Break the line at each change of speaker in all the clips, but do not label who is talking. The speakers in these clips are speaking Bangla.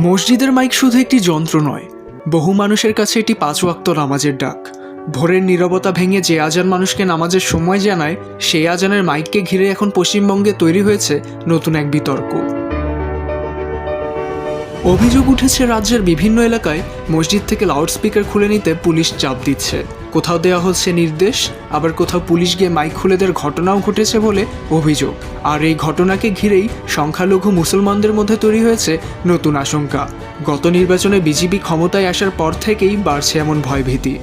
মসজিদের মাইক শুধু একটি যন্ত্র নয়, বহু মানুষের কাছে এটি 5 ওয়াক্ত নামাজের ডাক। ভোরের নীরবতা ভেঙে যে আজান মানুষকে নামাজের সময় জানায়, সেই আজানের মাইককে ঘিরে এখন পশ্চিমবঙ্গে তৈরি হয়েছে নতুন এক বিতর্ক। অভিযোগ উঠেছে রাজ্যের বিভিন্ন এলাকায় মসজিদ থেকে লাউডস্পিকার খুলে নিতে পুলিশ চাপ দিচ্ছে। কোথাও দেওয়া হচ্ছে নির্দেশ, আবার কোথাও পুলিশ গিয়ে মাইক খুলে দেওয়ার ঘটনাও ঘটেছে বলে অভিযোগ। আর এই ঘটনাকে ঘিরেই সংখ্যালঘু মুসলমানদের মধ্যে তৈরি হয়েছে নতুন আশঙ্কা। গত নির্বাচনে বিজেপি ক্ষমতায় আসার পর থেকেই বাড়ছে এমন ভয়ভীতি।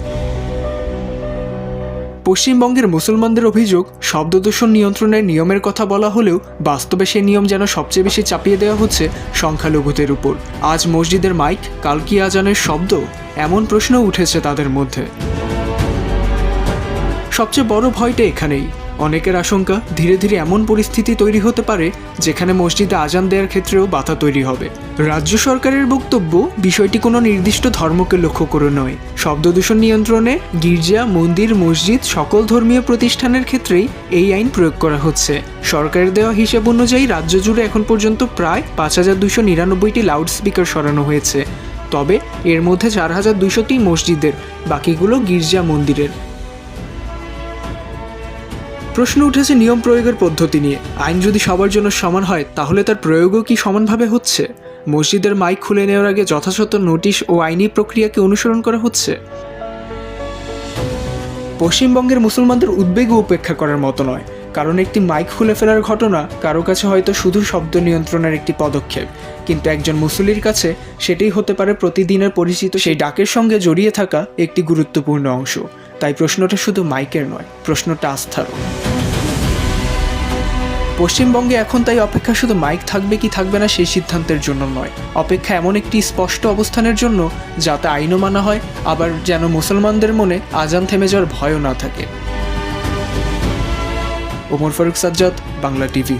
পশ্চিমবঙ্গের মুসলমানদের অভিযোগ, শব্দদূষণ নিয়ন্ত্রণের নিয়মের কথা বলা হলেও বাস্তবে সেই নিয়ম যেন সবচেয়ে বেশি চাপিয়ে দেওয়া হচ্ছে সংখ্যালঘুদের উপর। আজ মসজিদের মাইক, কাল কি আজানের শব্দ? এমন প্রশ্ন উঠেছে তাদের মধ্যে। সবচেয়ে বড় ভয়টা এখানেই। অনেকের আশঙ্কা, ধীরে ধীরে এমন পরিস্থিতি তৈরি হতে পারে যেখানে মসজিদে আজান দেওয়ার ক্ষেত্রেও বাধা তৈরি হবে। রাজ্য সরকারের বক্তব্য, বিষয়টি কোনো নির্দিষ্ট ধর্মকে লক্ষ্য করে নয়। শব্দদূষণ নিয়ন্ত্রণে গির্জা, মন্দির, মসজিদ সকল ধর্মীয় প্রতিষ্ঠানের ক্ষেত্রেই এই আইন প্রয়োগ করা হচ্ছে। সরকারের দেওয়া হিসাব অনুযায়ী রাজ্য জুড়ে এখন পর্যন্ত প্রায় 5299টি লাউডস্পিকার সরানো হয়েছে। তবে এর মধ্যে 4200টি মসজিদের, বাকিগুলো গির্জা, মন্দিরের। প্রশ্ন উঠেছে নিয়ম প্রয়োগের পদ্ধতি নিয়ে। আইন যদি সবার জন্য সমান হয়, তাহলে তার প্রয়োগও কি সমানভাবে হচ্ছে? মসজিদের মাইক খুলে নেওয়ার আগে যথাযথ নোটিশ ও আইনি প্রক্রিয়াকে অনুসরণ করা হচ্ছে? পশ্চিমবঙ্গের মুসলমানদের উদ্বেগও উপেক্ষা করার মতো নয়, কারণ একটি মাইক খুলে ফেলার ঘটনা কারো কাছে হয়তো শুধু শব্দ নিয়ন্ত্রণের একটি পদক্ষেপ, কিন্তু একজন মুসল্লির কাছে সেটাই হতে পারে প্রতিদিনের পরিচিত সেই ডাকের সঙ্গে জড়িয়ে থাকা একটি গুরুত্বপূর্ণ অংশ। তাই প্রশ্নটা শুধু মাইকের নয়, প্রশ্নটা আস্থারও। পশ্চিমবঙ্গে এখন তাই অপেক্ষা শুধু মাইক থাকবে কি থাকবে না সেই সিদ্ধান্তের জন্য নয়, অপেক্ষা এমন একটি স্পষ্ট অবস্থানের জন্য যাতে আইনও মানা হয়, আবার যেন মুসলমানদের মনে আজান থেমে যাওয়ার ভয়ও না থাকে। ওমর ফারুক সাজ্জাদ, বাংলা টিভি।